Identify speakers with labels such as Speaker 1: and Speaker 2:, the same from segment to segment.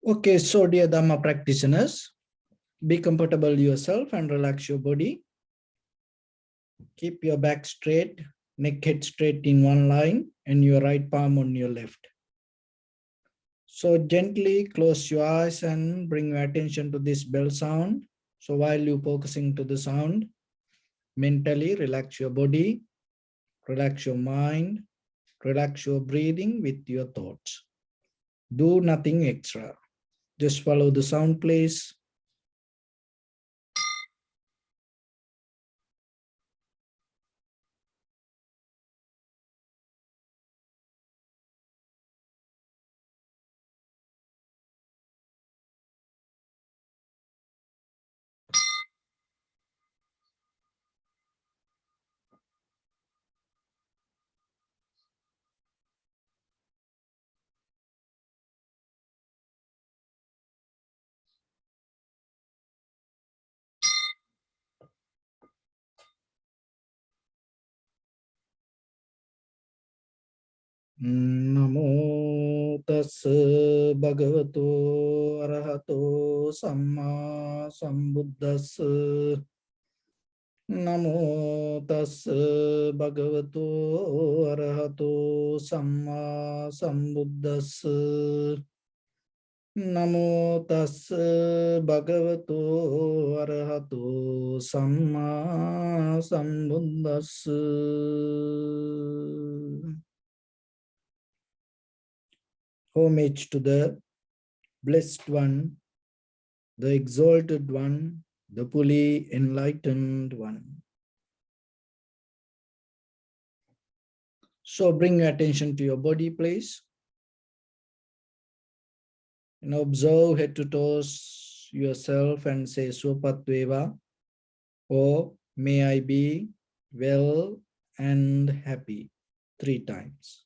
Speaker 1: Okay, so dear Dhamma practitioners, be comfortable yourself and relax your body. Keep your back straight, neck head straight in one line, and your right palm on your left. So gently close your eyes and bring your attention to this bell sound. So while you're focusing to the sound, mentally relax your body, relax your mind, relax your breathing with your thoughts. Do nothing extra. Just follow the sound, please. Namo tassa bhagavato arahato samma sambuddhassa. Namo tassa bhagavato arahato samma sambuddhassa. Namo tassa bhagavato arahato samma sambuddhassa. Homage to the Blessed One, the Exalted One, the fully enlightened One. So bring your attention to your body, please. And observe head to toes yourself and say Swapatveva, or may I be well and happy 3 times.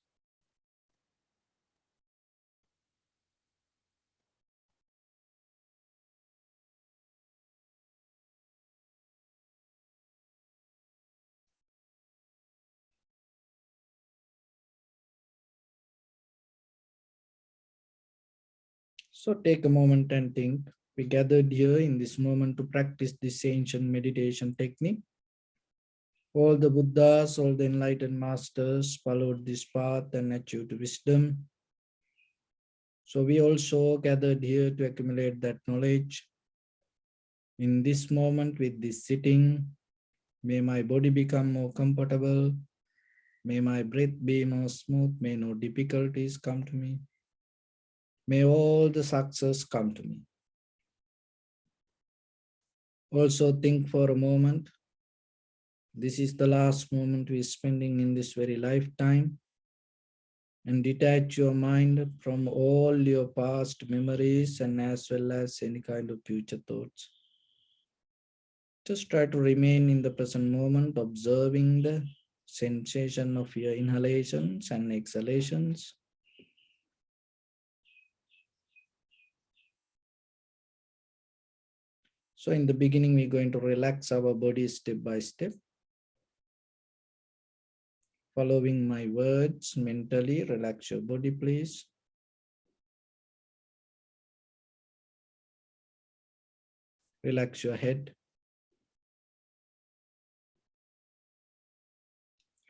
Speaker 1: So take a moment and think. We gathered here in this moment to practice this ancient meditation technique. All the Buddhas, all the enlightened masters followed this path and achieved wisdom. So we also gathered here to accumulate that knowledge. In this moment with this sitting, may my body become more comfortable. May my breath be more smooth. May no difficulties come to me. May all the success come to me. Also think for a moment. This is the last moment we're spending in this very lifetime. And detach your mind from all your past memories and as well as any kind of future thoughts. Just try to remain in the present moment, observing the sensation of your inhalations and exhalations. So in the beginning, we're going to relax our body step by step. Following my words mentally, relax your body, please. Relax your head.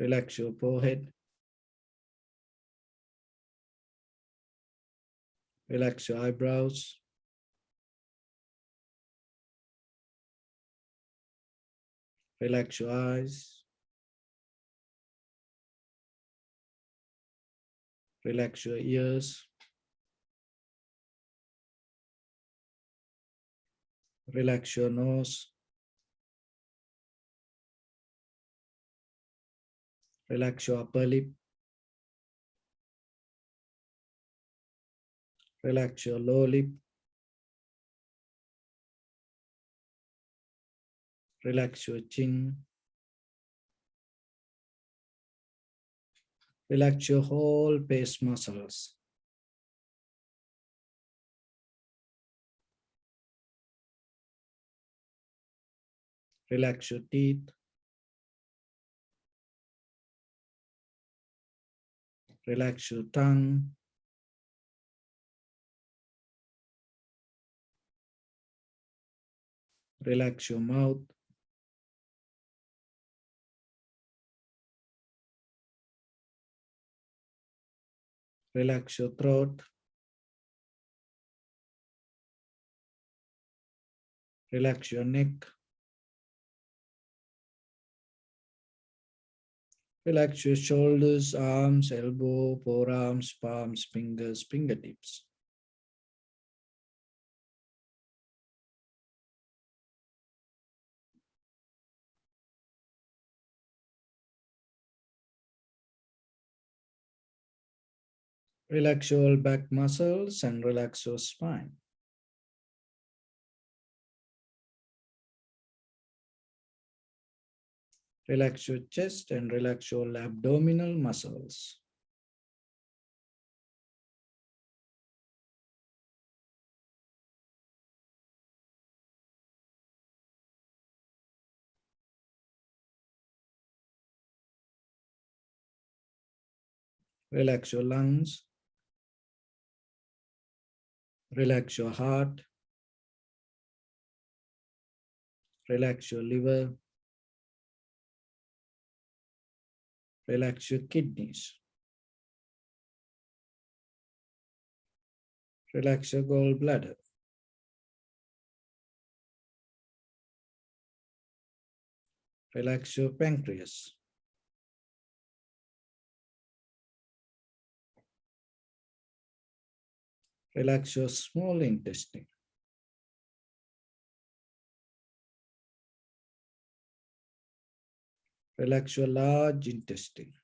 Speaker 1: Relax your forehead. Relax your eyebrows. Relax your eyes. Relax your ears. Relax your nose. Relax your upper lip. Relax your lower lip. Relax your chin. Relax your whole face muscles. Relax your teeth. Relax your tongue. Relax your mouth. Relax your throat. Relax your neck. Relax your shoulders, arms, elbow, forearms, palms, fingers, fingertips. Relax your back muscles and relax your spine. Relax your chest and relax your abdominal muscles. Relax your lungs. Relax your heart. Relax your liver. Relax your kidneys. Relax your gallbladder. Relax your pancreas. Relax your small intestine. Relax your large intestine.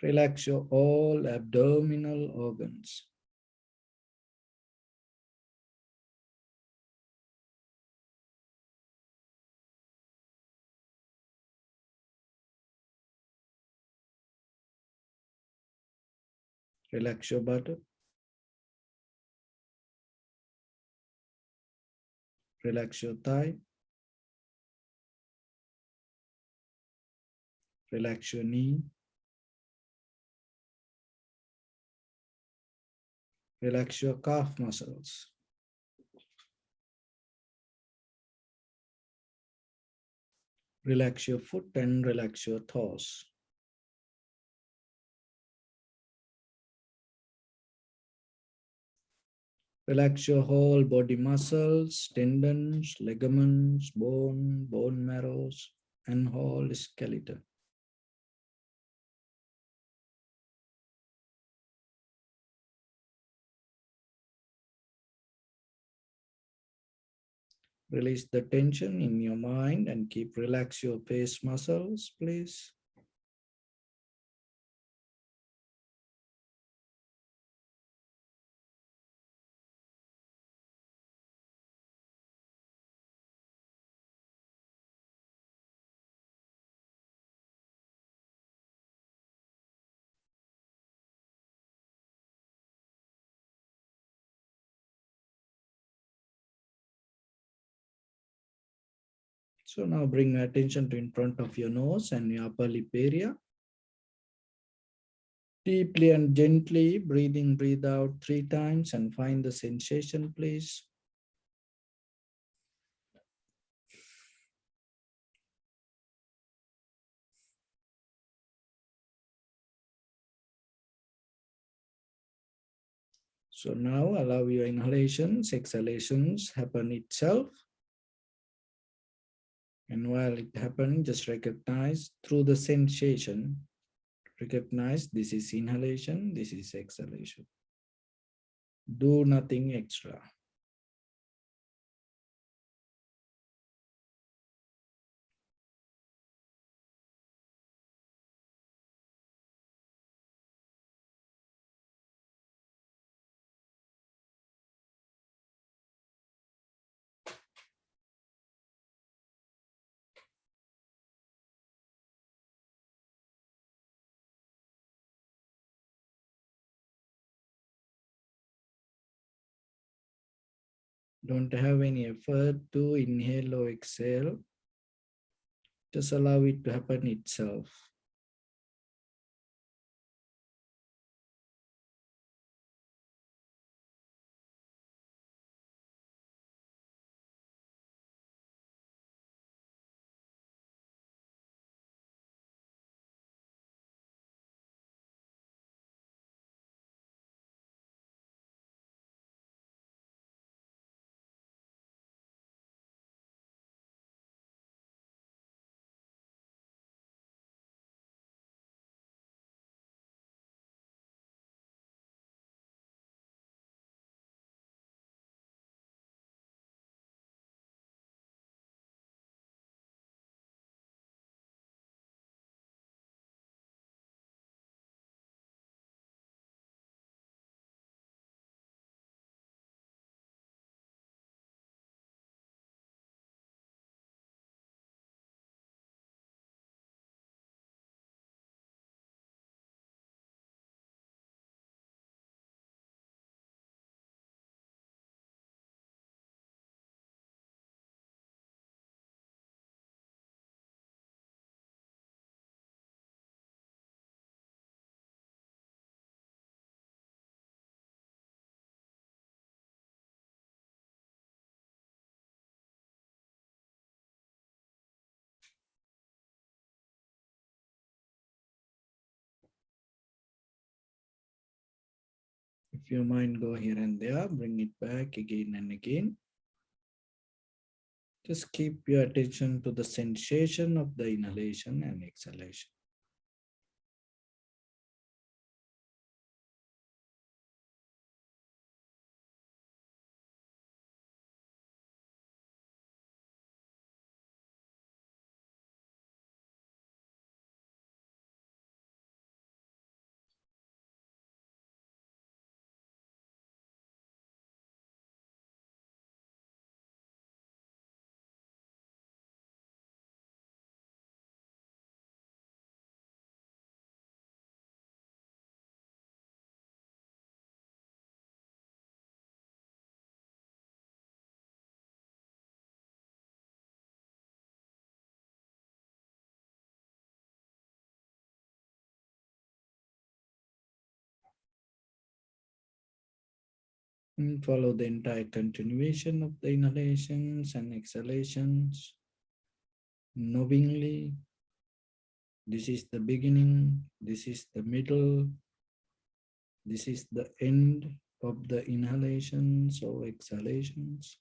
Speaker 1: Relax your all abdominal organs. Relax your buttock. Relax your thigh. Relax your knee. Relax your calf muscles. Relax your foot and relax your toes. Relax your whole body muscles, tendons, ligaments, bone marrows, and whole skeleton. Release the tension in your mind and relax your face muscles, please. So now bring your attention to in front of your nose and your upper lip area. Deeply and gently breathe in, breathe out 3 times and find the sensation, please. So now allow your inhalations, exhalations happen itself. And while it happening, just recognize through the sensation, recognize this is inhalation, this is exhalation. Do nothing extra. Don't have any effort to inhale or exhale. Just allow it to happen itself. If your mind go here and there, bring it back again and again. Just keep your attention to the sensation of the inhalation and exhalation. And follow the entire continuation of the inhalations and exhalations knowingly. This is the beginning, this is the middle, this is the end of the inhalations or exhalations.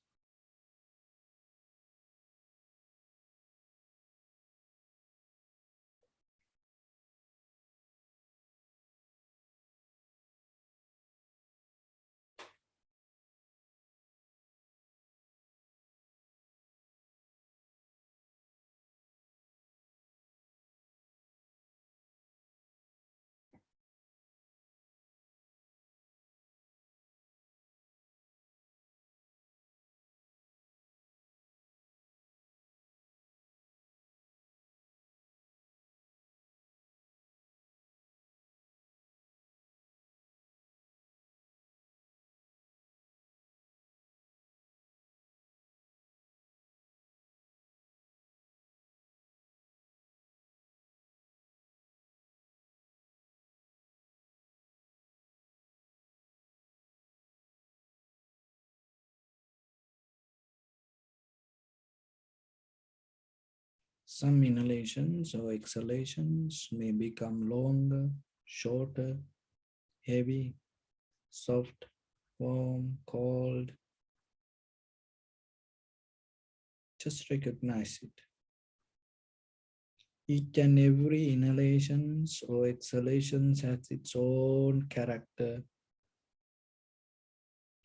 Speaker 1: Some inhalations or exhalations may become longer, shorter, heavy, soft, warm, cold. Just recognize it. Each and every inhalations or exhalations has its own character,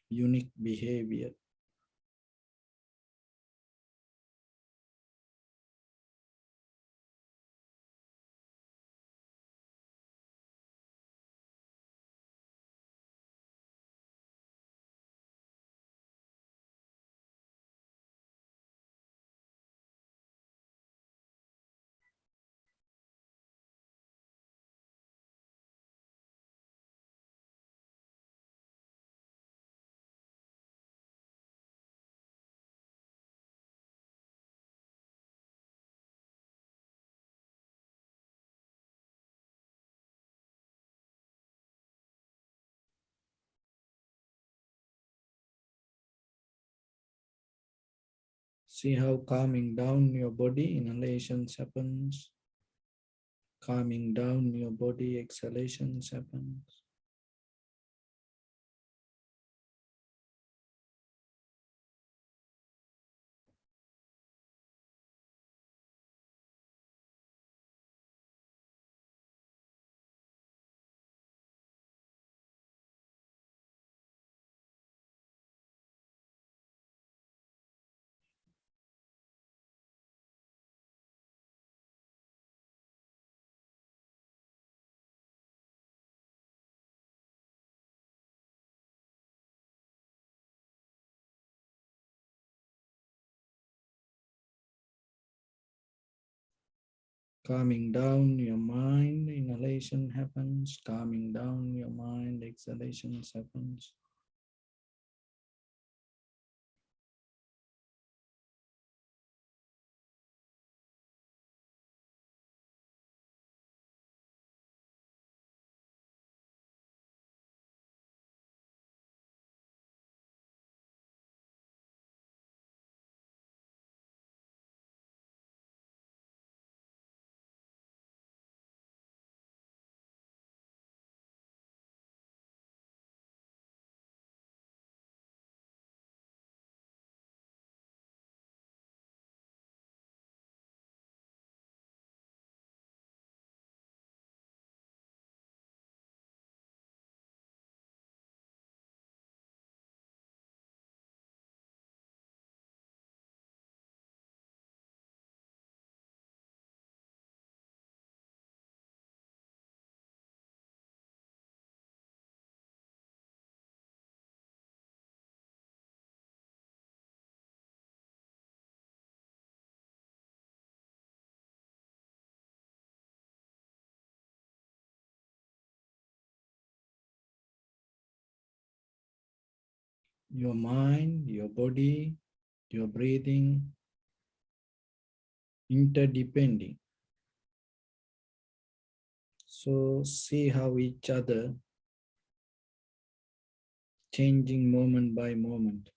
Speaker 1: unique behavior. See how calming down your body, inhalations happens. Calming down your body, exhalations happens. Calming down your mind, inhalation happens. Calming down your mind, exhalations happens. Your mind, your body, your breathing, interdepending. So see how each other changing moment by moment,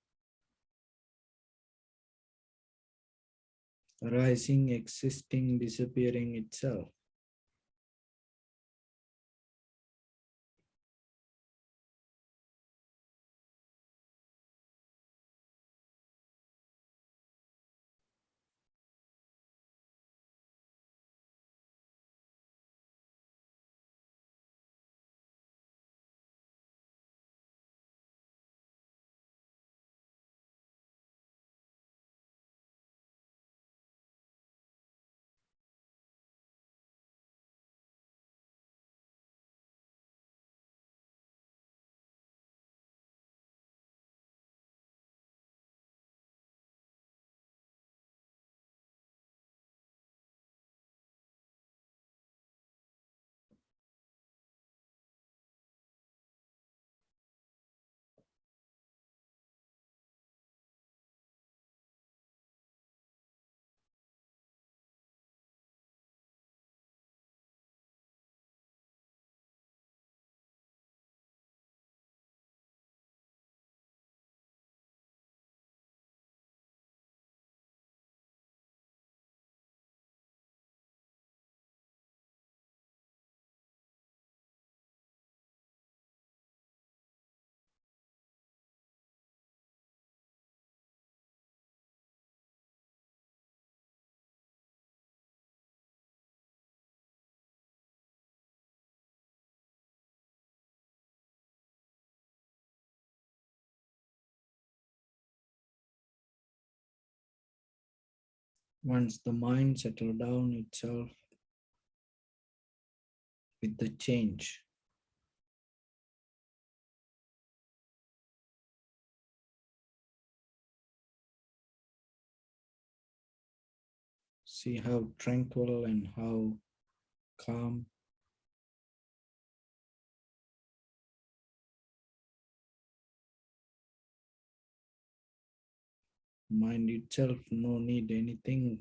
Speaker 1: arising, existing, disappearing itself. Once the mind settles down itself with the change, see how tranquil and how calm mind itself, no need anything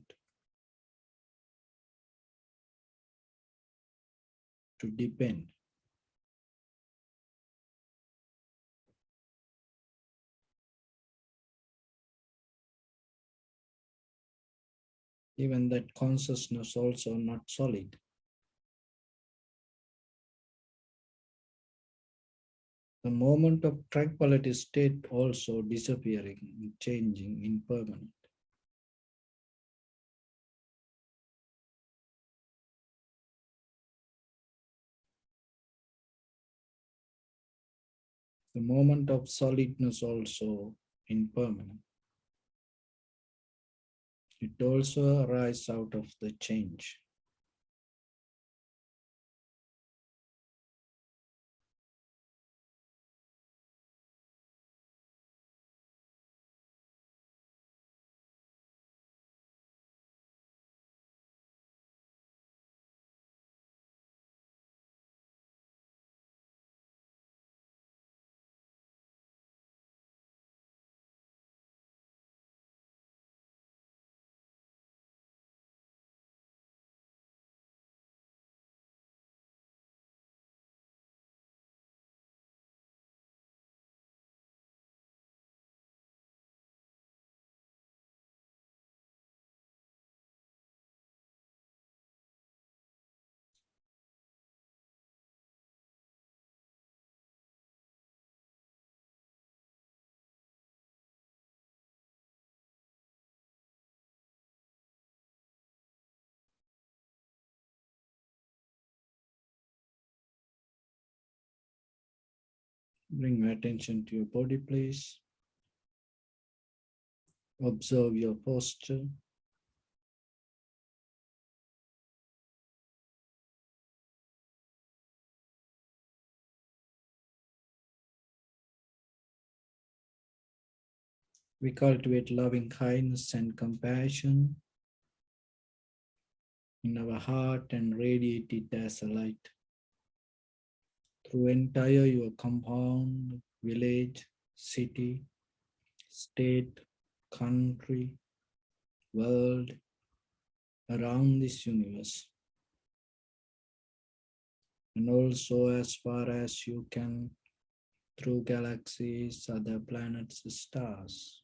Speaker 1: to depend. even that consciousness also not solid. The moment of tranquility state also disappearing, changing, impermanent. The moment of solidness also impermanent. It also arises out of the change. Bring your attention to your body, please. Observe your posture. We cultivate loving kindness and compassion in our heart and radiate it as a light through entire your compound, village, city, state, country, world, around this universe. And also as far as you can through galaxies, other planets, stars.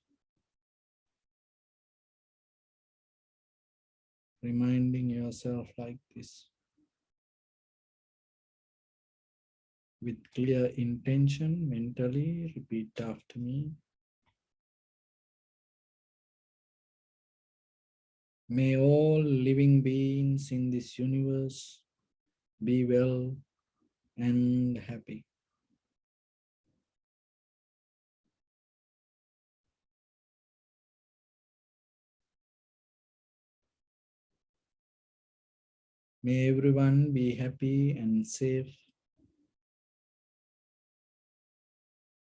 Speaker 1: Reminding yourself like this. With clear intention, mentally repeat after me. May all living beings in this universe be well and happy. May everyone be happy and safe.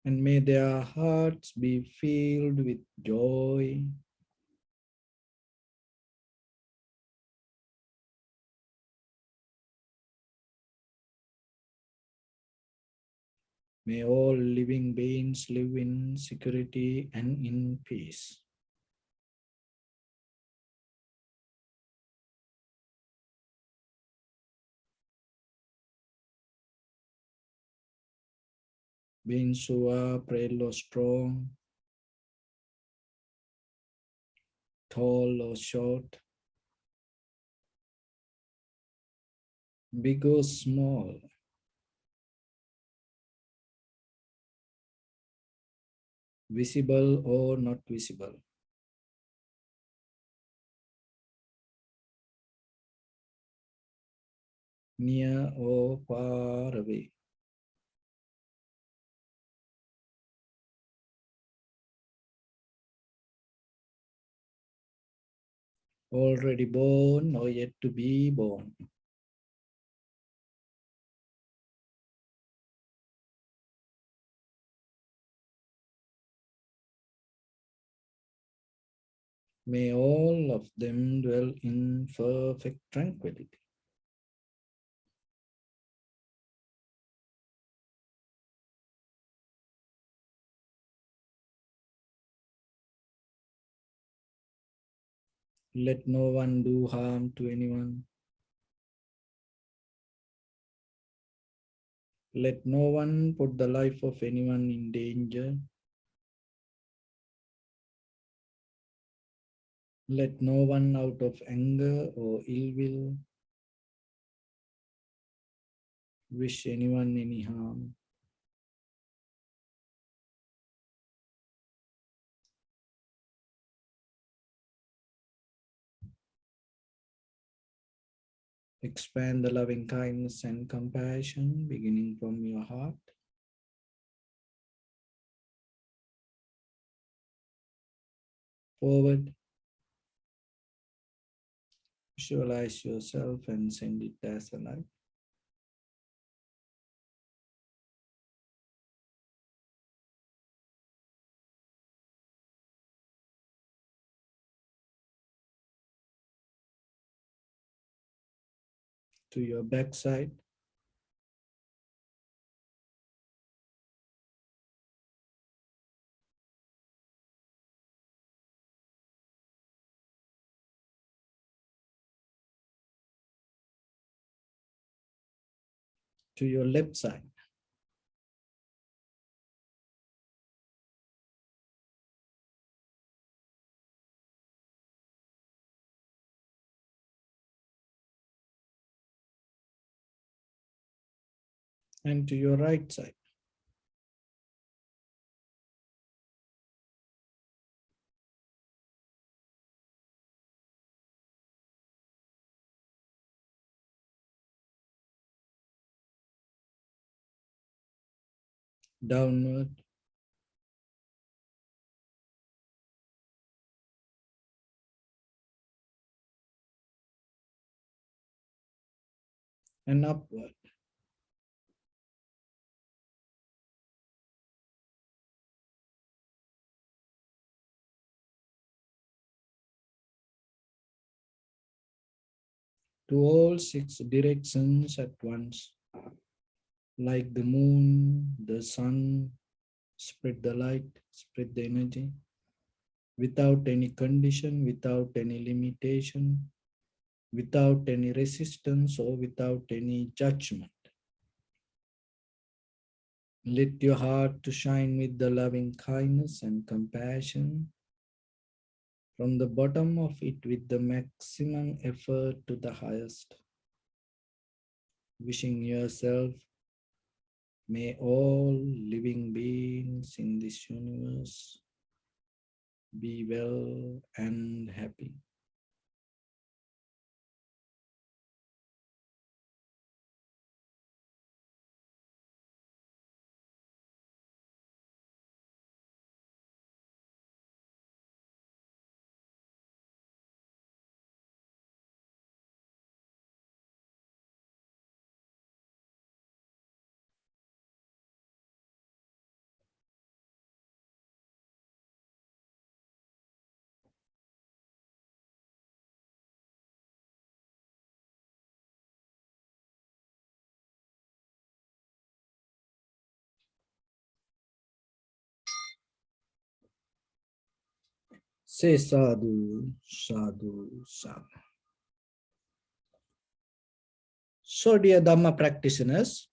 Speaker 1: And may their hearts be filled with joy. May all living beings live in security and in peace. Beings who are frail or strong, tall or short, big or small, visible or not visible, near or far away. Already born or yet to be born. May all of them dwell in perfect tranquility. Let no one do harm to anyone. Let no one put the life of anyone in danger. Let no one out of anger or ill will wish anyone any harm. Expand the loving kindness and compassion beginning from your heart. Forward, visualize yourself and send it as a light. To your backside, to your left side, and to your right side. Downward, and upward. To all six directions at once. Like the moon, the sun, spread the light, spread the energy, without any condition, without any limitation, without any resistance, or without any judgment. Let your heart to shine with the loving kindness and compassion from the bottom of it with the maximum effort to the highest. Wishing yourself, may all living beings in this universe be well and happy. Say sadhu, sadhu, sadhu. So dear Dhamma practitioners,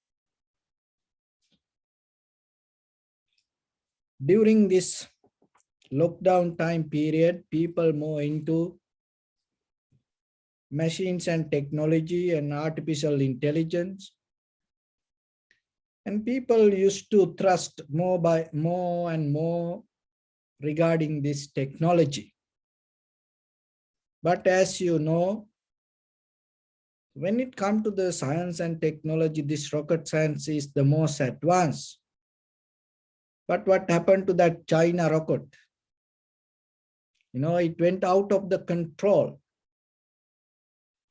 Speaker 1: during this lockdown time period, people more into machines and technology and artificial intelligence. And people used to trust more and more regarding this technology. But as you know, when it comes to the science and technology, this rocket science is the most advanced. But what happened to that China rocket? You know, it went out of the control.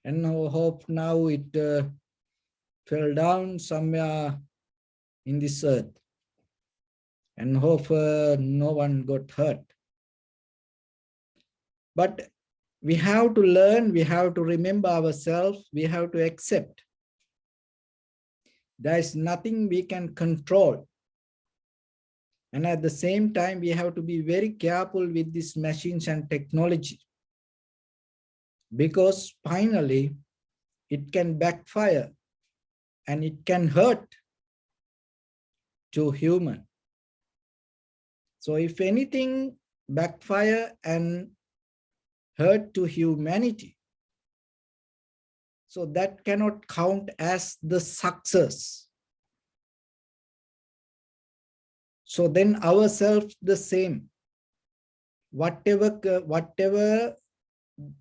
Speaker 1: And I hope now it fell down somewhere in this earth. And hope no one got hurt. But we have to learn, we have to remember ourselves, we have to accept. There is nothing we can control. And at the same time, we have to be very careful with these machines and technology. Because finally, it can backfire and it can hurt to human. So if anything backfire and hurt to humanity. So that cannot count as the success. So then ourselves the same. Whatever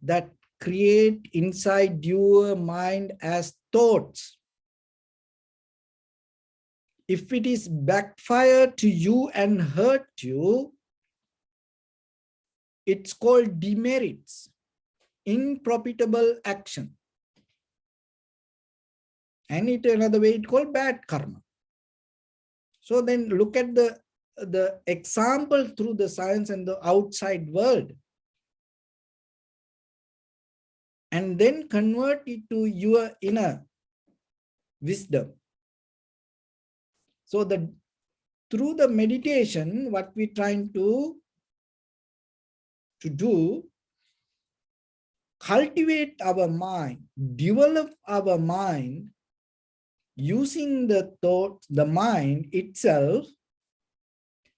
Speaker 1: that create inside your mind as thoughts, if it is backfire to you and hurt you, it's called demerits, unprofitable action. And it another way it's called bad karma. So then look at the example through the science and the outside world, and then convert it to your inner wisdom. So through the meditation, what we're trying to do, cultivate our mind, develop our mind using the thought, the mind itself.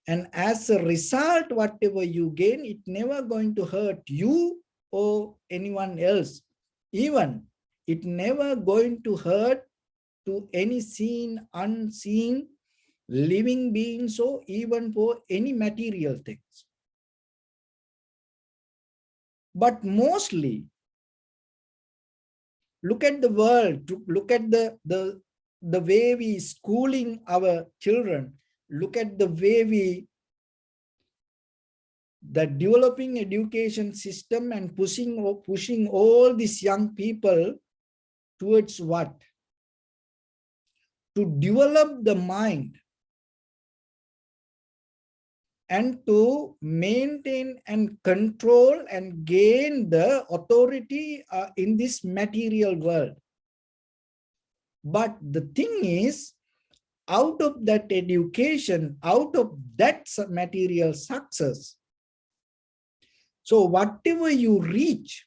Speaker 1: And as a result, whatever you gain, it never going to hurt you or anyone else. Even it never going to hurt to any seen, unseen, living beings, or even for any material things. But mostly, look at the world, look at the way we schooling our children, look at the way the developing education system and pushing all these young people towards what? To develop the mind and to maintain and control and gain the authority in this material world. But the thing is, out of that education, out of that material success, so whatever you reach,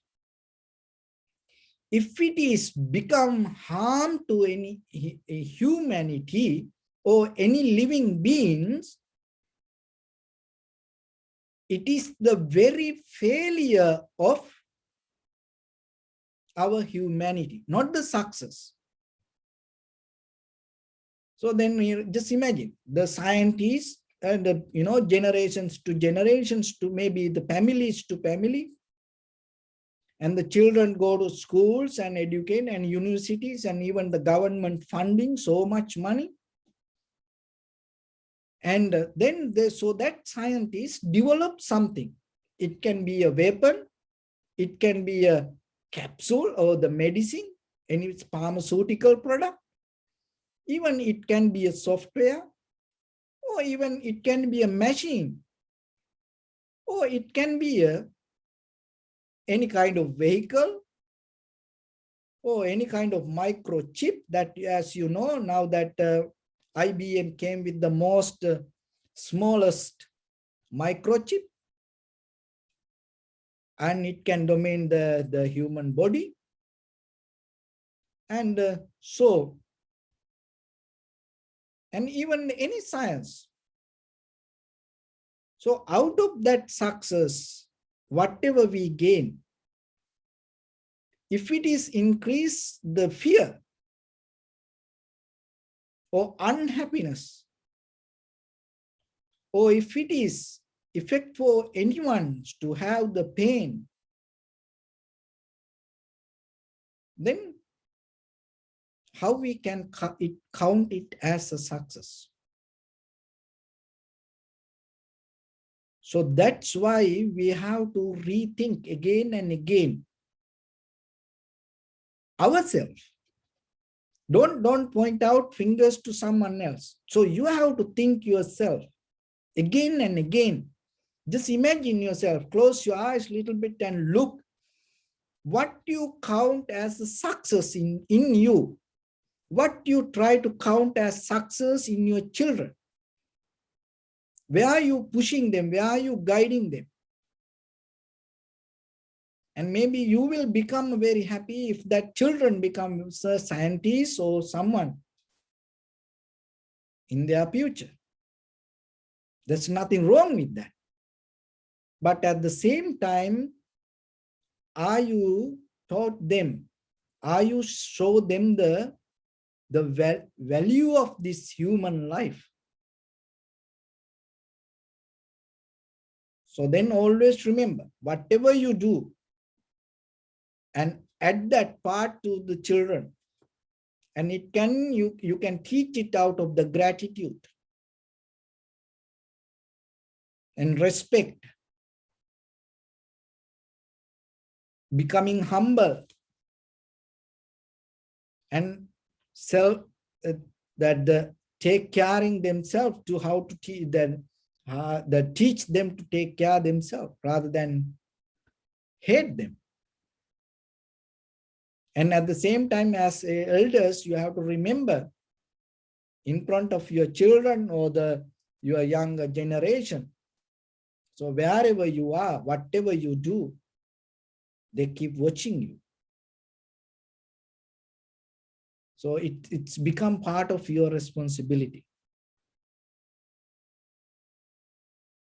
Speaker 1: if it is become harm to any humanity or any living beings, it is the very failure of our humanity, not the success. So then you just imagine the scientists and generations to maybe the families to family, and the children go to schools and educate and universities and even the government funding so much money. And then so that scientists develop something. It can be a weapon, it can be a capsule or the medicine, and it's pharmaceutical product. Even it can be a software, or even it can be a machine, or it can be any kind of vehicle, or any kind of microchip that, as you know, now that IBM came with the most smallest microchip, and it can domain the human body. And and even any science. So out of that success, whatever we gain, if it is increase the fear or unhappiness, or if it is effect for anyone to have the pain, then how we can count it as a success? So that's why we have to rethink again and again ourselves. Don't point out fingers to someone else. So you have to think yourself again and again. Just imagine yourself, close your eyes a little bit and look what you count as a success in you, what you try to count as success in your children. Where are you pushing them? Where are you guiding them? And maybe you will become very happy if that children become a scientist or someone in their future. There's nothing wrong with that. But at the same time, are you taught them? Are you show them the value of this human life? So then always remember, whatever you do, and add that part to the children, and it can you can teach it out of the gratitude and respect, becoming humble, and self that the take caring themselves to how to teach that teach them to take care themselves rather than hate them. And at the same time, as elders, you have to remember in front of your children or your younger generation. So wherever you are, whatever you do, they keep watching you. So it's become part of your responsibility.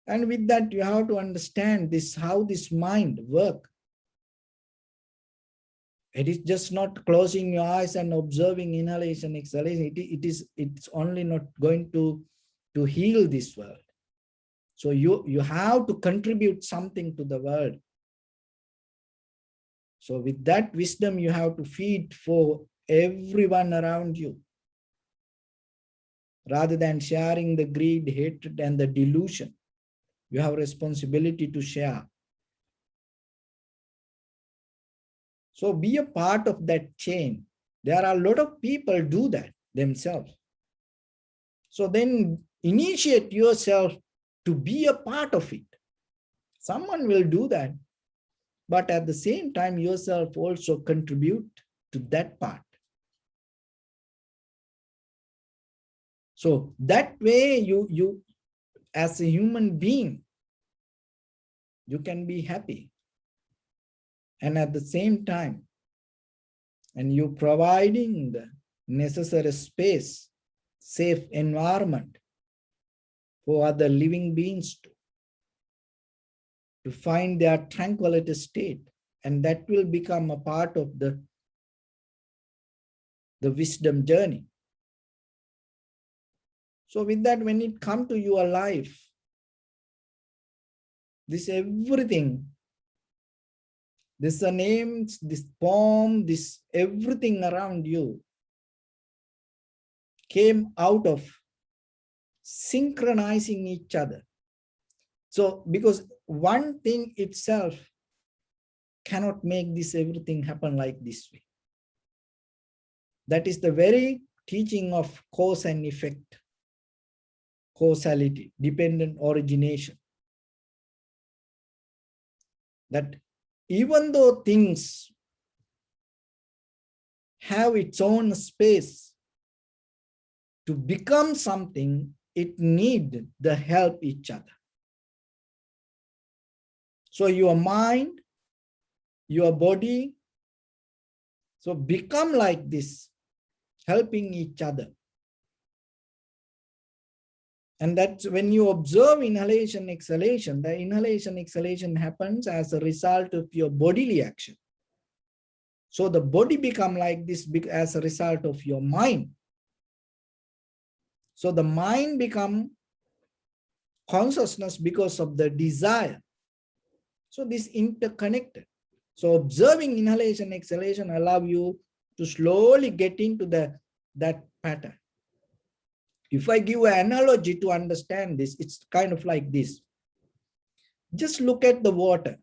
Speaker 1: And with that, you have to understand this, how this mind works. It is just not closing your eyes and observing inhalation, exhalation. It's only not going to heal this world. So you have to contribute something to the world. So with that wisdom, you have to feed for everyone around you, rather than sharing the greed, hatred, and the delusion. You have a responsibility to share. So be a part of that chain. There are a lot of people do that themselves. So then initiate yourself to be a part of it. Someone will do that. But at the same time, yourself also contribute to that part. So that way you as a human being, you can be happy. And at the same time, and you providing the necessary space, safe environment for other living beings to find their tranquility state. And that will become a part of the wisdom journey. So with that, when it comes to your life, this everything, this names, this poem, this everything around you came out of synchronizing each other. So because one thing itself cannot make this everything happen like this way. That is the very teaching of cause and effect, causality, dependent origination. That even though things have its own space to become something, it needs the help each other. So your mind, your body, so become like this, helping each other. And that's when you observe inhalation, exhalation, the inhalation, exhalation happens as a result of your bodily action. So the body become like this as a result of your mind. So the mind become consciousness because of the desire. So this interconnected. So observing inhalation, exhalation allow you to slowly get into that pattern. If I give an analogy to understand this, it's kind of like this. Just look at the water.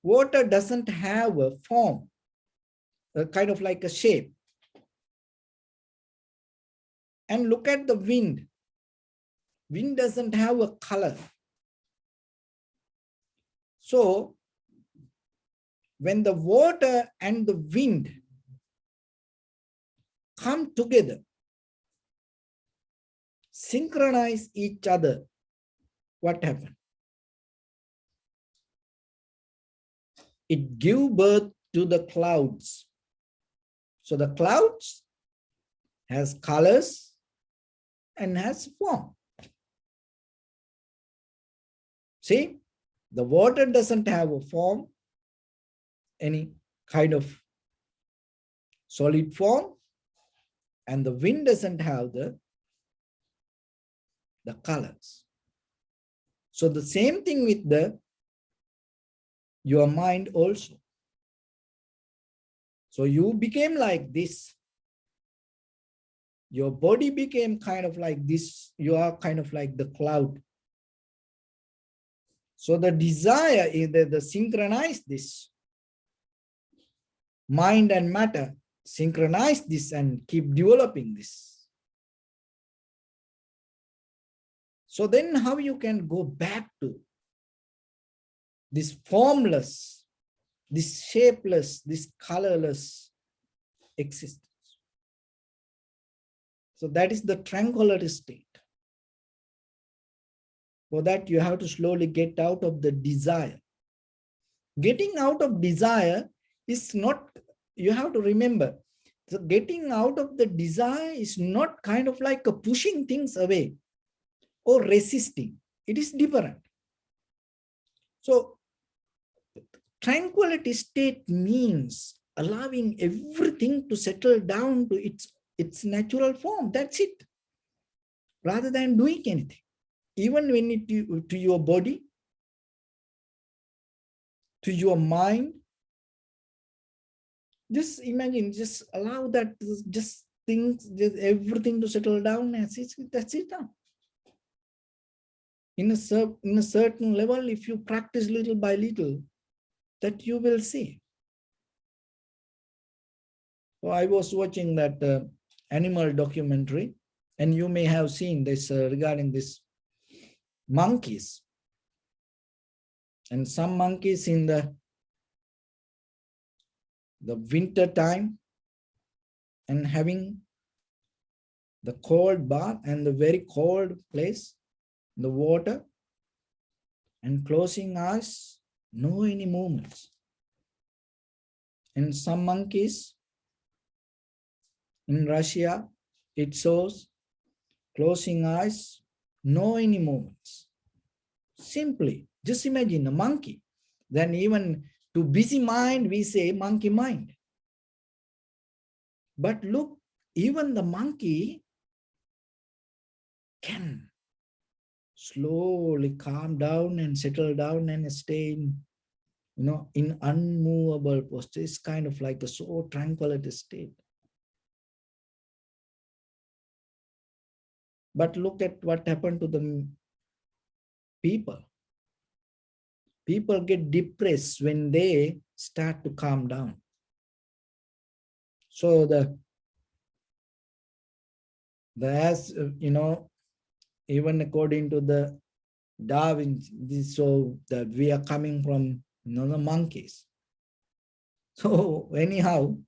Speaker 1: Water doesn't have a form, kind of like a shape. And look at the wind. Wind doesn't have a color. So when the water and the wind come together, synchronize each other, what happened? It gives birth to the clouds. So the clouds has colors and has form. See, the water doesn't have a form, any kind of solid form, and the wind doesn't have the colors. So the same thing with your mind also. So you became like this. Your body became kind of like this. You are kind of like the cloud. So the desire is the synchronize this. Mind and matter synchronize this and keep developing this. So then how you can go back to this formless, this shapeless, this colorless existence? So that is the tranquility state. For that, you have to slowly get out of the desire. Getting out of desire is not, you have to remember, so getting out of the desire is not kind of like a pushing things away or resisting. It is different. So tranquility state means allowing everything to settle down to its natural form. That's it. Rather than doing anything. Even when it to your body, to your mind, just imagine, just allow that, just things, just everything to settle down. That's it now. In a certain level, if you practice little by little, that you will see. So I was watching that animal documentary, and you may have seen this regarding this monkeys. And some monkeys in the winter time and having the cold bath and the very cold place, the water, and closing eyes, no any movements. And some monkeys in Russia, it shows closing eyes, no any movements. Simply, just imagine a monkey. Then even to busy mind, we say monkey mind. But look, even the monkey can slowly calm down and settle down and stay in unmovable posture. It's kind of like a so tranquility state. But look at what happened to the people. People get depressed when they start to calm down. So as even according to the Darwin, so that we are coming from the monkeys. So anyhow,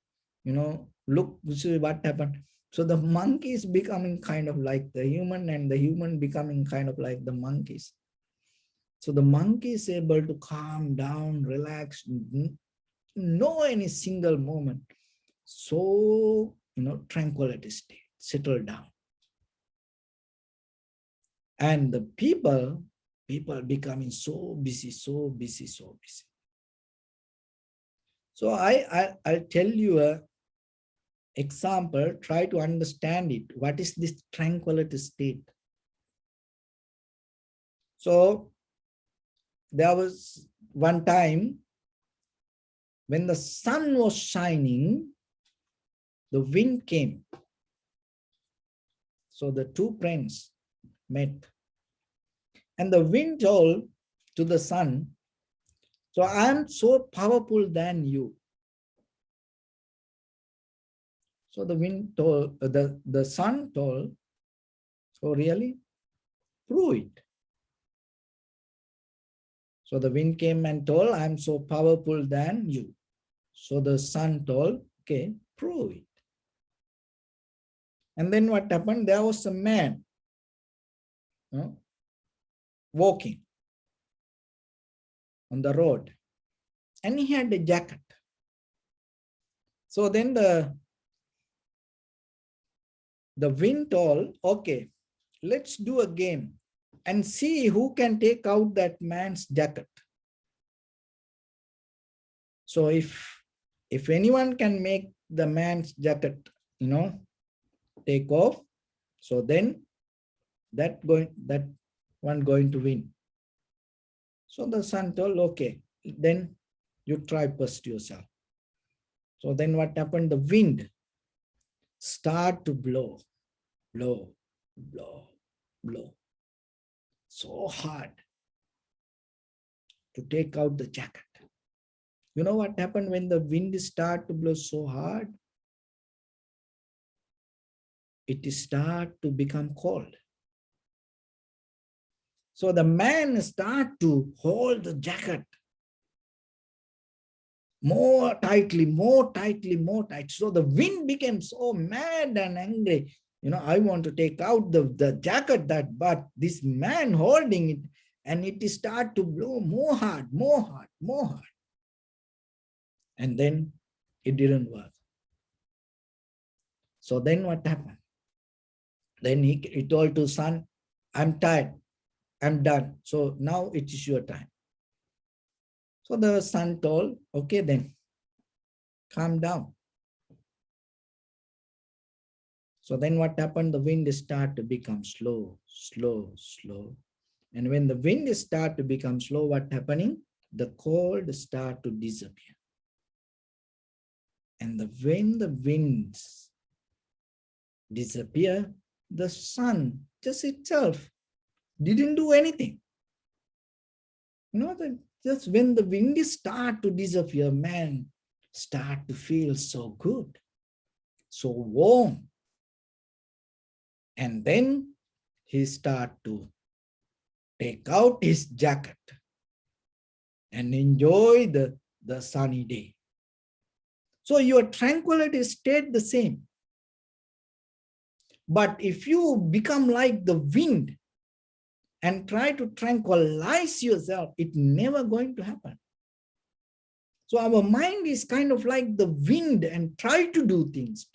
Speaker 1: look, see what happened. So the monkey is becoming kind of like the human, and the human becoming kind of like the monkeys. So the monkey is able to calm down, relax, no any single moment. So, tranquility state, settle down. And the people becoming so busy, so busy, so busy. So I'll tell you a example, try to understand it. What is this tranquility state? So there was one time when the sun was shining, the wind came. So the two friends met. And the wind told to the sun, so I am so powerful than you. So the wind told, the sun told, oh really? Prove it. So the wind came and told, I am so powerful than you. So the sun told, okay, prove it. And then what happened? There was a man walking on the road, and he had a jacket. So then the wind told, okay, let's do a game and see who can take out that man's jacket. So if anyone can make the man's jacket, take off, so then that one going to win. So the son told, okay, then you try first yourself. So then what happened? The wind start to blow, blow, blow, blow. So hard to take out the jacket. You know what happened when the wind start to blow so hard? It start to become cold. So the man start to hold the jacket more tightly, more tightly, more tight. So the wind became so mad and angry. I want to take out the jacket, but this man holding it, and it start to blow more hard, more hard, more hard. And then it didn't work. So then what happened? Then he told to son, I'm tired, I'm done. So now it is your time. So the son told, okay, then calm down. So then what happened? The wind start to become slow, slow, slow. And when the wind start to become slow, what happening? The cold start to disappear. And when the winds disappear, the sun just itself didn't do anything. Just when the wind start to disappear, man start to feel so good, so warm. And then he start to take out his jacket and enjoy the sunny day. So your tranquility stayed the same. But if you become like the wind and try to tranquilize yourself, it's never going to happen. So our mind is kind of like the wind and try to do things.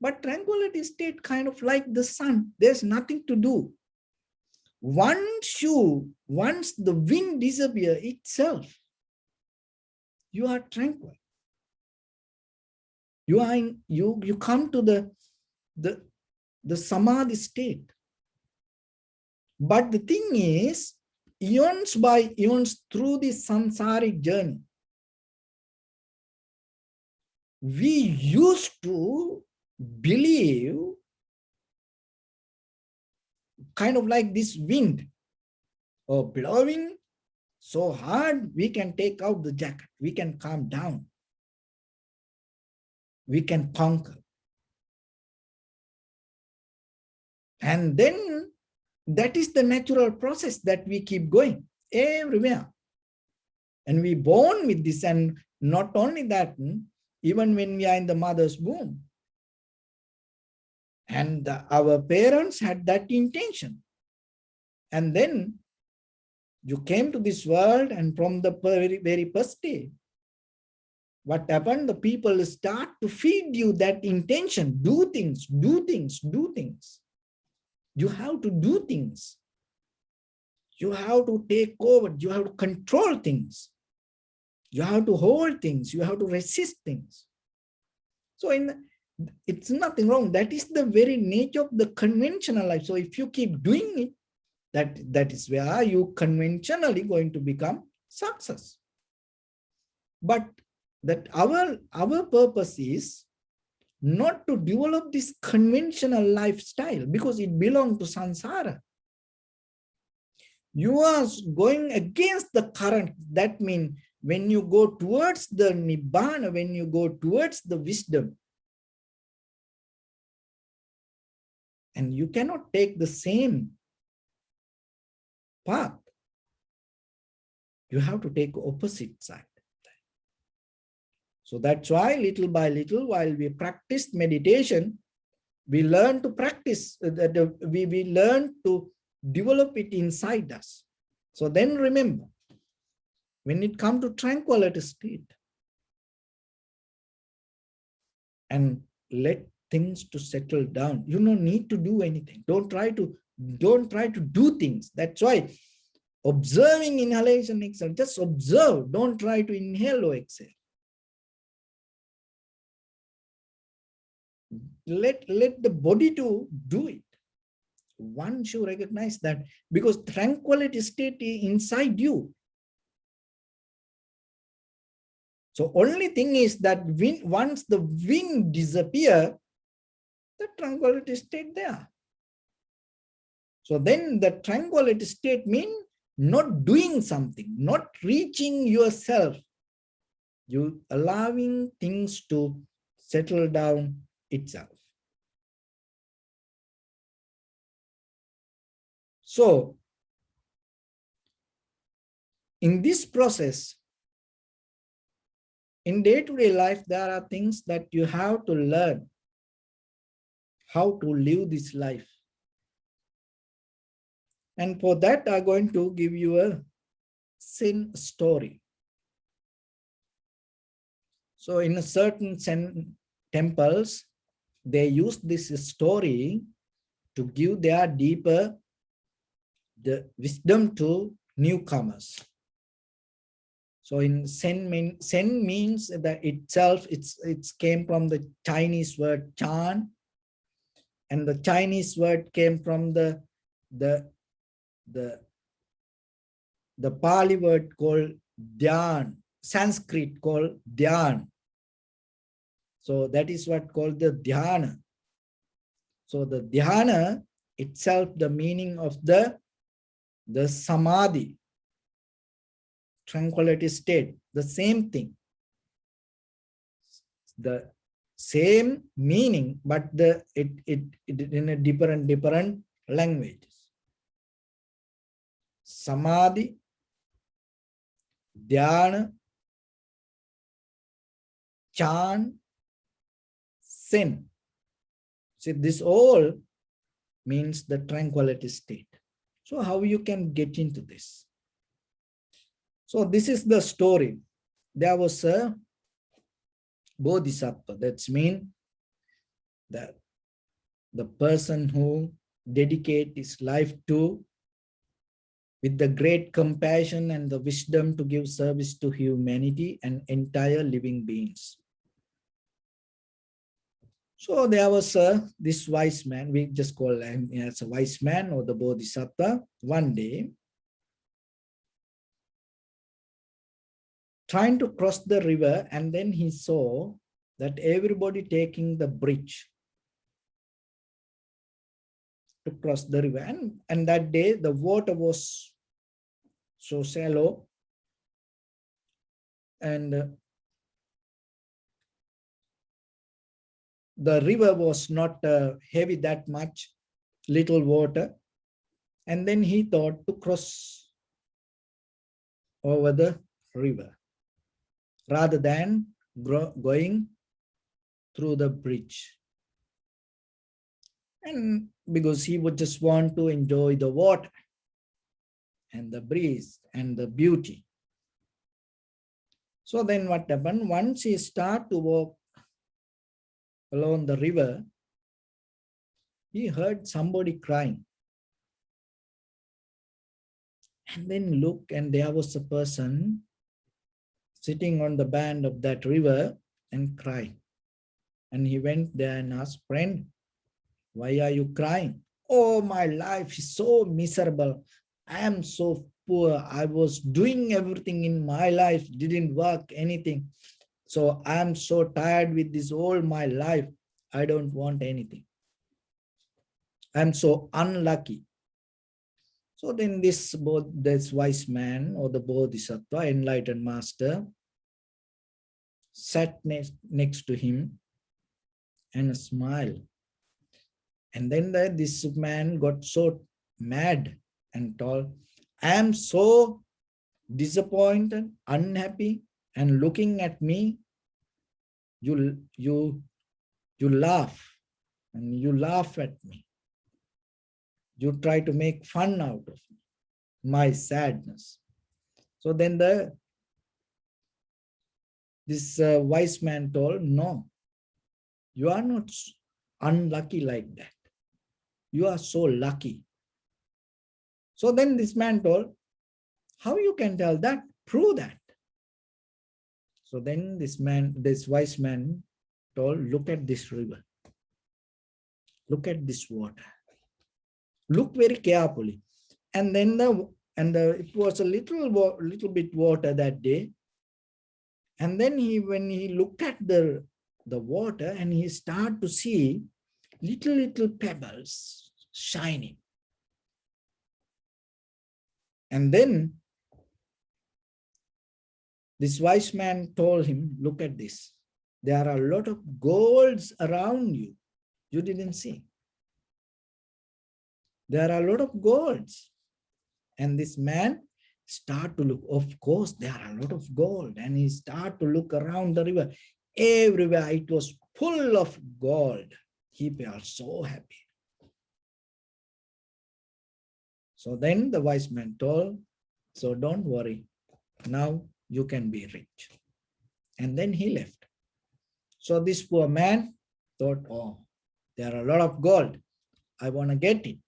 Speaker 1: But tranquility state kind of like the sun. There's nothing to do. Once the wind disappears itself, you are tranquil. You come to the samadhi state. But the thing is, eons by eons through the samsaric journey, we used to believe kind of like this wind blowing so hard, we can take out the jacket, we can calm down, we can conquer. And then that is the natural process that we keep going everywhere. And we born with this, and not only that, even when we are in the mother's womb. And our parents had that intention. And then you came to this world, and from the very, very first day, what happened? The people start to feed you that intention. Do things, do things, do things. You have to do things. You have to take over. You have to control things. You have to hold things. You have to resist things. So it's nothing wrong. That is the very nature of the conventional life. So if you keep doing it, that is where you conventionally going to become success. But that our purpose is not to develop this conventional lifestyle, because it belongs to samsara. You are going against the current. That means when you go towards the nibbana, when you go towards the wisdom, and you cannot take the same path. You have to take opposite side. So that's why little by little, while we practice meditation, we learn to practice, we learn to develop it inside us. So then remember, when it comes to tranquility state, and let things to settle down, you don't need to do anything. Don't try to do things. That's why observing inhalation, exhale. Just observe. Don't try to inhale or exhale. Let the body to do it. Once you recognize that, because tranquility state is inside you. So only thing is that once the wind disappear, the tranquility state there. So then the tranquility state means not doing something, not reaching yourself. You allowing things to settle down itself. So in this process, in day-to-day life, there are things that you have to learn how to live this life. And for that, I'm going to give you a Zen story. So in a certain Zen temples, they use this story to give their deeper the wisdom to newcomers. So in Zen means that itself, it's came from the Chinese word Chan, and the Chinese word came from the Pali word called Dhyan, Sanskrit called Dhyan. So that is what called the Dhyana. So the Dhyana itself, the meaning of the Samadhi, tranquility state, the same thing. The same meaning, but it in a different languages. Samadhi, Dhyana, Chan, Sin. See, this all means the tranquility state. So how you can get into this? So this is the story. There was a bodhisattva. That's mean that the person who dedicate his life to with the great compassion and the wisdom to give service to humanity and entire living beings. So there was this wise man, we just call him as a wise man or the bodhisattva. One day, trying to cross the river, and then he saw that everybody taking the bridge to cross the river. And that day, the water was so shallow, and the river was not heavy that much, little water. And then he thought to cross over the river rather than going through the bridge. And because he would just want to enjoy the water and the breeze and the beauty. So then what happened? Once he started to walk along the river, he heard somebody crying. And then look, and there was a person sitting on the bank of that river and crying. And he went there and asked, friend, why are you crying? Oh, my life is so miserable. I am so poor. I was doing everything in my life, didn't work anything. So I am so tired with this all my life. I don't want anything. I'm so unlucky. So then this wise man or the bodhisattva, enlightened master, sat next to him and smiled. And then this man got so mad and told, I am so disappointed, unhappy, and looking at me, you laugh, and you laugh at me. You try to make fun out of my sadness. So then this wise man told, no, you are not unlucky like that. You are so lucky. So then this man told, How you can tell that? Prove that. So then this wise man told, look at this river. Look at this water. Look very carefully. And then it was a little bit water that day. And then when he looked at the water, and he started to see little pebbles shining. And then this wise man told him, look at this. There are a lot of golds around you. You didn't see. There are a lot of golds. And this man start to look. Of course, there are a lot of gold. And he start to look around the river. Everywhere it was full of gold. He felt so happy. So then the wise man told, so don't worry. Now you can be rich. And then he left. So this poor man thought, oh, there are a lot of gold. I want to get it.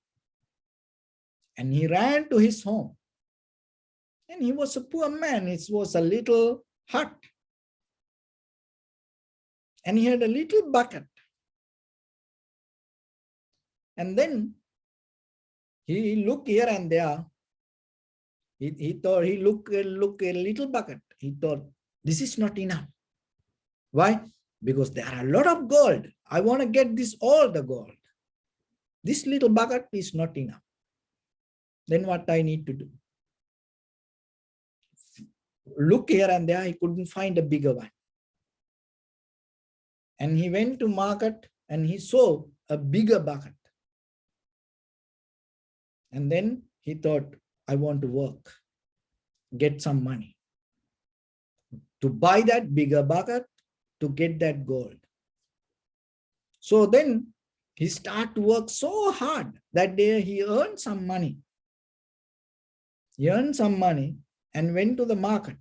Speaker 1: And he ran to his home. And he was a poor man. It was a little hut. And he had a little bucket. And then he looked here and there. He thought, he looked a little bucket. He thought, this is not enough. Why? Because there are a lot of gold. I want to get all the gold. This little bucket is not enough. Then what I need to do? Look here and there, he couldn't find a bigger one. And he went to market and he saw a bigger bucket. And then he thought, I want to work, get some money to buy that bigger bucket to get that gold. So then he started to work so hard. That day he earned some money. He earned some money and went to the market.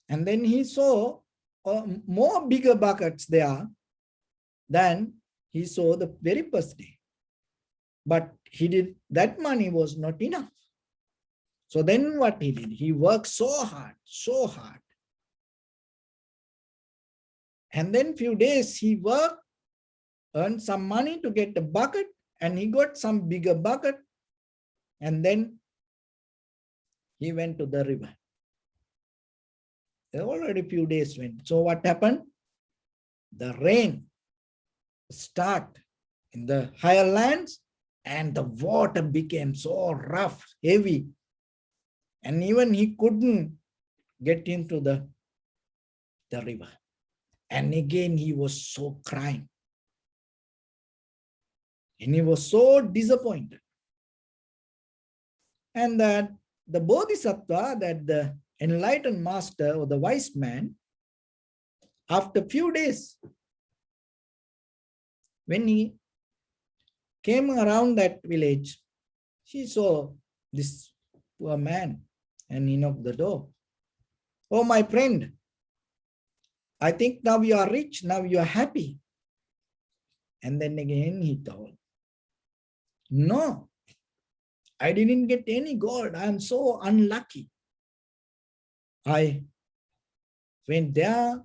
Speaker 1: And then he saw more bigger buckets there than he saw the very first day. But that money was not enough. So then what he did? He worked so hard. And then few days he worked, earned some money to get a bucket, and he got some bigger bucket. And then he went to the river. Already few days went. So what happened? The rain start in the higher lands, and the water became so rough, heavy. And even he couldn't get into the river. And again, he was so crying. And he was so disappointed. And that the Bodhisattva, that the enlightened master or the wise man, after few days, when he came around that village, he saw this poor man and he knocked the door. Oh, my friend, I think now you are rich, now you are happy. And then again he told, no, I didn't get any gold. I am so unlucky. I went there.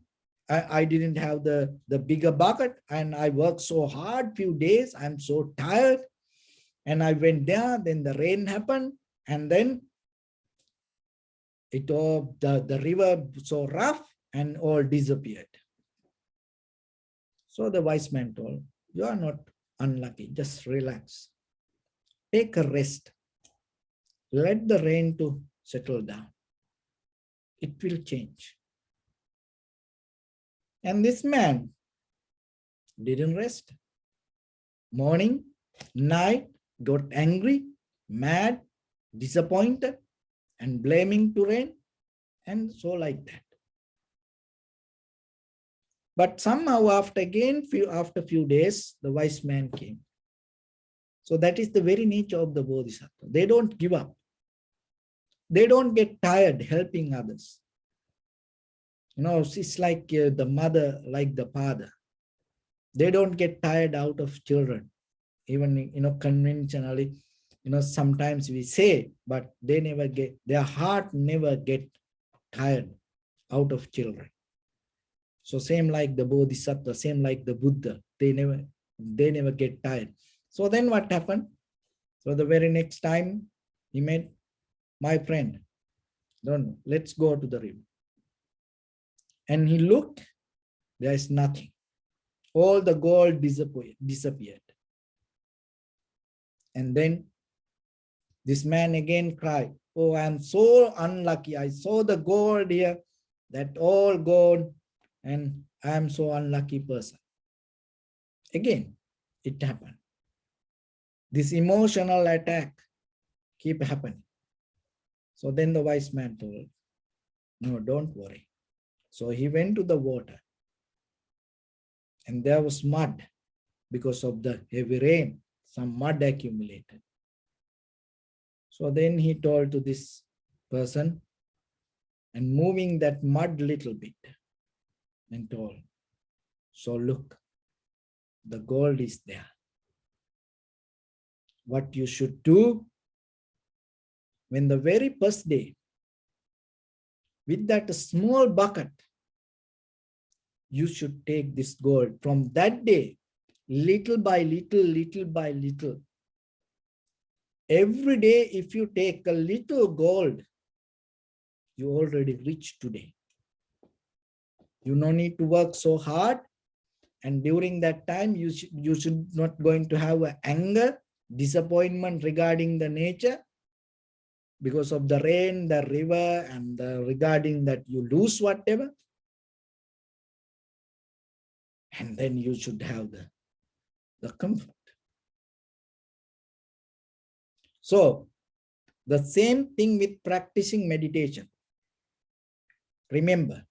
Speaker 1: I didn't have the bigger bucket, and I worked so hard few days. I'm so tired. And I went there, then the rain happened, and then the river so rough and all disappeared. So the wise man told, you are not unlucky, just relax. Take a rest. Let the rain to settle down. It will change. And this man didn't rest. Morning, night, got angry, mad, disappointed, and blaming to rain, and so like that. But somehow after few days, the wise man came. So that is the very nature of the Bodhisattva. They don't give up. They don't get tired helping others. You know, it's like the mother, like the father. They don't get tired out of children. Even, conventionally, Sometimes we say, but their heart never get tired out of children. So same like the Bodhisattva, same like the Buddha, they never get tired. So then what happened? So the very next time he met my friend, don't know, let's go to the river. And he looked, there is nothing. All the gold disappeared. And then this man again cried, oh, I am so unlucky. I saw the gold here, that all gold, and I am so unlucky person. Again, it happened. This emotional attack keep happening. So then the wise man told, no, don't worry. So he went to the water, and there was mud because of the heavy rain. Some mud accumulated. So then he told to this person, and moving that mud little bit, and told, so look, the gold is there. What you should do, when the very first day, with that small bucket, you should take this gold. From that day, little by little, every day if you take a little gold, you already rich today. You no need to work so hard, and during that time you should not going to have anger, disappointment regarding the nature because of the rain, the river, and regarding that you lose whatever. And then you should have the comfort. So the same thing with practicing meditation. Remember,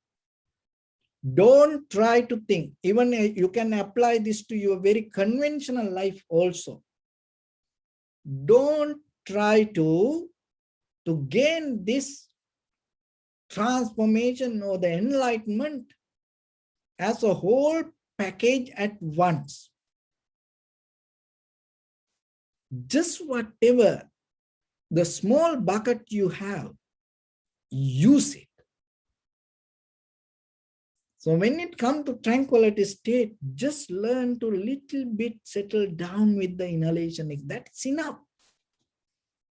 Speaker 1: don't try to think. Even you can apply this to your very conventional life also. Don't try to gain this transformation or the enlightenment as a whole package at once. Just whatever the small bucket you have, use it. So when it comes to tranquility state, just learn to little bit settle down with the inhalation. That's enough.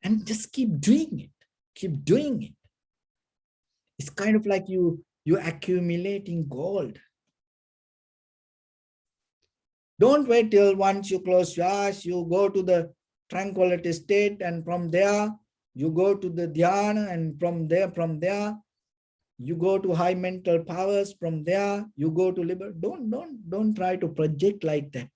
Speaker 1: And just keep doing it. Keep doing it. It's kind of like you're accumulating gold. Don't wait till once you close your eyes, you go to the tranquility state, and from there you go to the dhyana, and from there you go to high mental powers. From there you go to liberty. Don't try to project like that.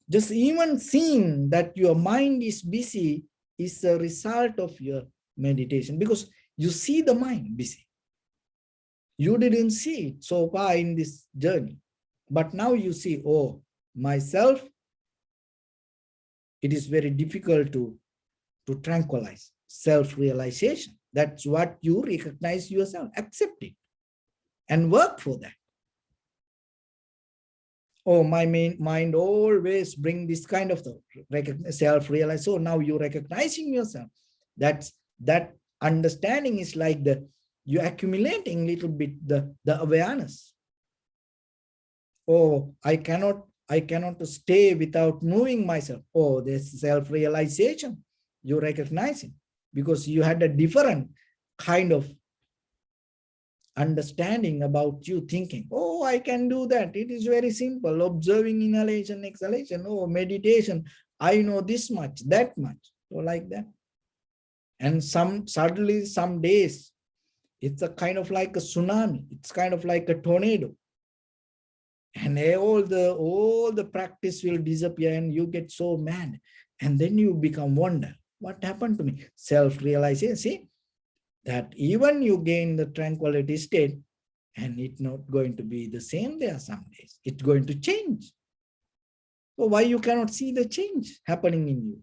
Speaker 1: Just even seeing that your mind is busy is a result of your meditation, because you see the mind busy. You didn't see it so far in this journey, but now you see, oh, myself, it is very difficult to tranquilize. Self-realization. That's what you recognize yourself. Accept it and work for that. Oh, my mind always bring this kind of self-realize. So now you're recognizing yourself. That understanding is like you're accumulating little bit the awareness. Oh, I cannot stay without moving myself. Oh, there's self-realization. You recognize it because you had a different kind of understanding about you, thinking, oh, I can do that. It is very simple. Observing inhalation, exhalation. Oh, meditation. I know this much, that much. So like that. And suddenly some days, it's a kind of like a tsunami. It's kind of like a tornado. And all the practice will disappear, and you get so mad. And then you become wonder. What happened to me? Self-realization. See, that even you gain the tranquility state, and it's not going to be the same there some days. It's going to change. So why you cannot see the change happening in you?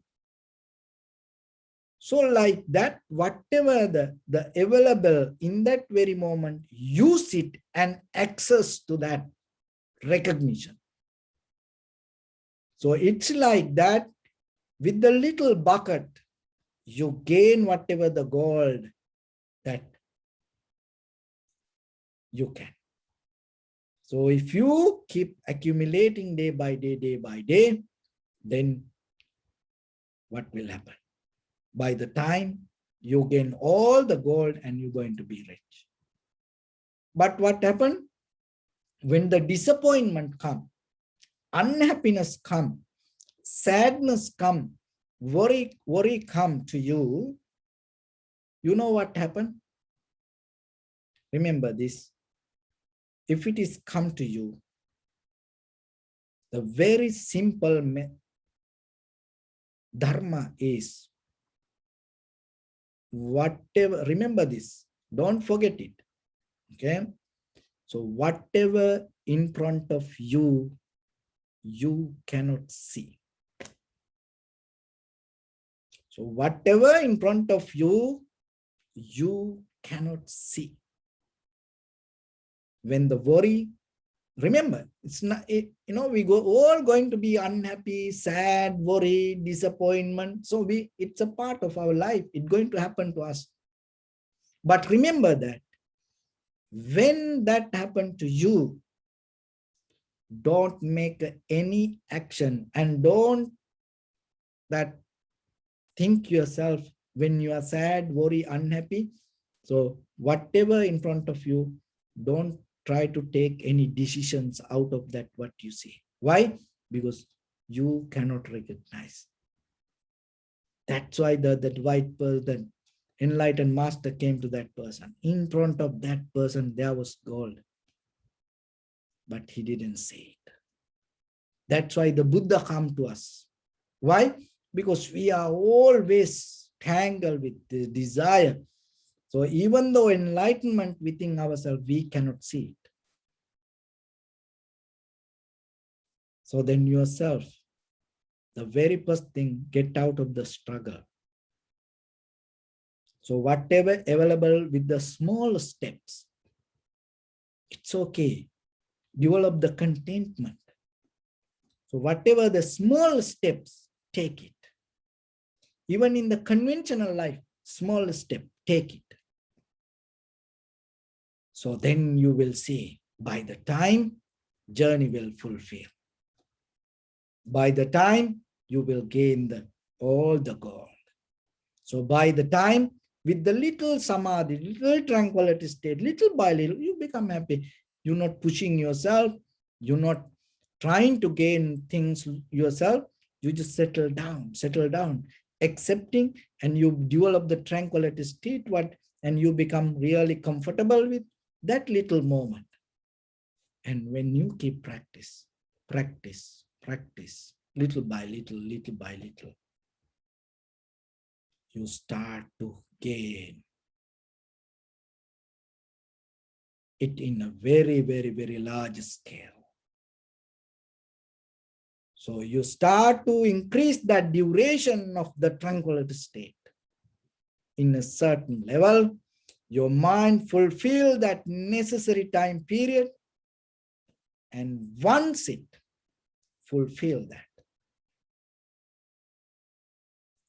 Speaker 1: So like that, whatever the available in that very moment, use it and access to that recognition. So it's like that With the little bucket, you gain whatever the gold that you can. So if you keep accumulating day by day, then what will happen? By the time you gain all the gold and you're going to be rich. But what happened? When the disappointment comes, unhappiness comes, sadness comes, worry come to you, you know what happened? Remember this. If it is come to you, the very simple dharma is whatever, remember this, don't forget it. Okay. So whatever in front of you, you cannot see. So whatever in front of you, you cannot see. When the worry, remember, it's not, we go all going to be unhappy, sad, worry, disappointment. So it's a part of our life. It's going to happen to us. But remember that when that happened to you, don't make any action and don't that think yourself when you are sad, worry, unhappy. So whatever in front of you, don't try to take any decisions out of that what you see. Why? Because you cannot recognize. That's why that white person, enlightened master came to that person. In front of that person, there was gold. But he didn't say it. That's why the Buddha come to us. Why? Because we are always tangled with the desire. So even though enlightenment within ourselves, we cannot see it. So then yourself, the very first thing, get out of the struggle. So whatever available with the small steps, it's okay. Develop the contentment. So whatever the small steps, take it. Even in the conventional life, small step, take it. So then you will see, by the time, journey will fulfill. By the time, you will gain all the gold. So by the time, with the little samadhi, little tranquility state, little by little, you become happy. You're not pushing yourself. You're not trying to gain things yourself. You just settle down, accepting, and you develop the tranquility state, and you become really comfortable with that little moment. And when you keep practice, little by little, you start to gain it in a very, very, very large scale. So you start to increase that duration of the tranquility state. In a certain level, your mind fulfills that necessary time period. And once it fulfills that,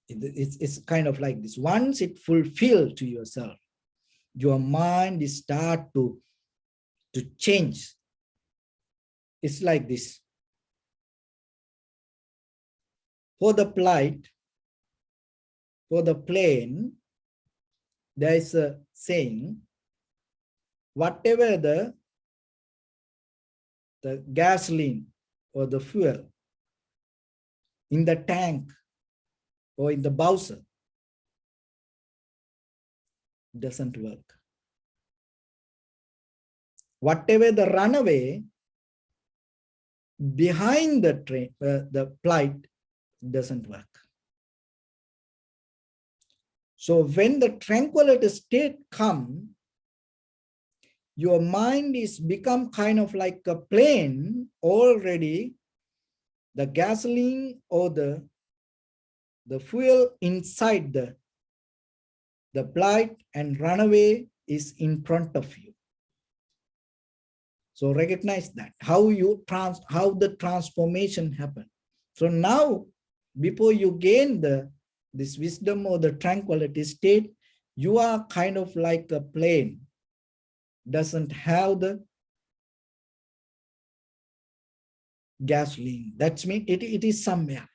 Speaker 1: it's kind of like this. Once it fulfills to yourself, your mind is start to change. It's like this. For the flight, for the plane, there is a saying, whatever the gasoline or the fuel in the tank or in the bowser doesn't work. Whatever the runaway behind the train, the flight doesn't work. So when the tranquility state comes, your mind is become kind of like a plane already. The gasoline or the fuel inside the flight and runaway is in front of you. So recognize that, how the transformation happened. So now before you gain this wisdom or the tranquility state, you are kind of like a plane, doesn't have the gasoline. That's mean it is somewhere.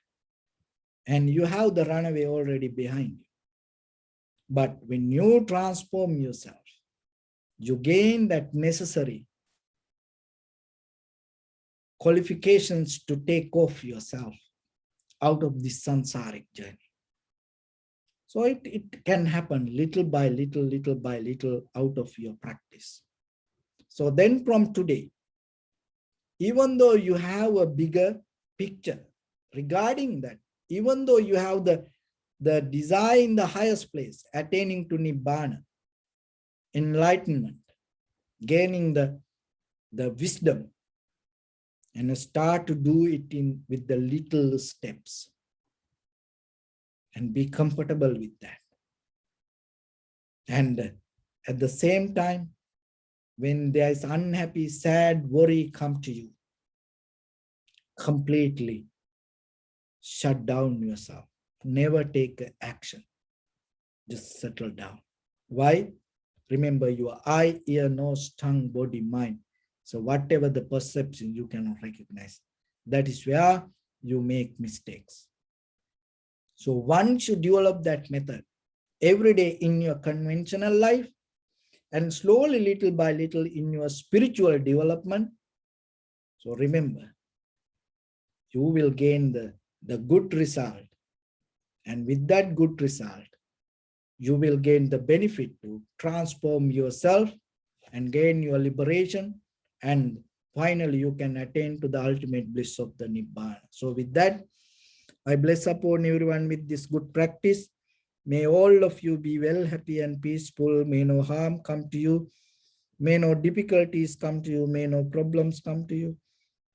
Speaker 1: And you have the runaway already behind you. But when you transform yourself, you gain that necessary qualifications to take off yourself out of this samsaric journey. So it can happen little by little out of your practice. So then from today, even though you have a bigger picture regarding that, even though you have the desire in the highest place, attaining to Nibbana, enlightenment, gaining the wisdom, and start to do it with the little steps and be comfortable with that. And at the same time, when there is unhappy, sad, worry come to you, completely shut down yourself. Never take action. Just settle down. Why? Remember, your eye, ear, nose, tongue, body, mind. So whatever the perception you cannot recognize, that is where you make mistakes. So one should develop that method every day in your conventional life, and slowly, little by little, in your spiritual development. So remember, you will gain the good result. And with that good result, you will gain the benefit to transform yourself and gain your liberation. And finally, you can attain to the ultimate bliss of the Nibbana. So with that, I bless upon everyone with this good practice. May all of you be well, happy and peaceful. May no harm come to you. May no difficulties come to you. May no problems come to you.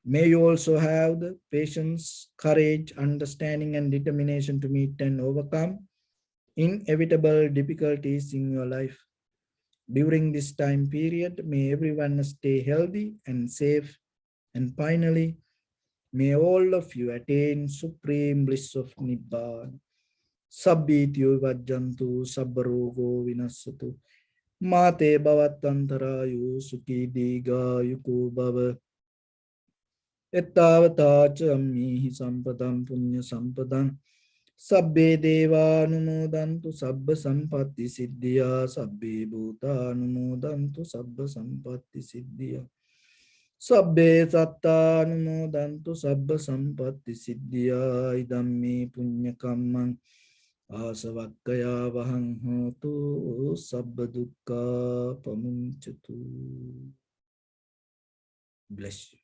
Speaker 1: May you also have the patience, courage, understanding, and determination to meet and overcome inevitable difficulties in your life. During this time period, may everyone stay healthy and safe. And finally, may all of you attain supreme bliss of Nibbana. Sabbityo vajjantu sabbarogo vinassatu. Mate bhavatantarayu sukhi diga yuko bhava. Ettavata ca ammihi sampadam punya sampadam. Sabbe deva anumodantu sabba sampatti siddhya. Sabbe bhuta anumodantu sabba sampatti siddhya. Sabbe satta anumodantu sabba sampatti siddhya. Idammi punya kammang asavakkaya vahang hotu sabba dukkha pamunchatu. Bless you.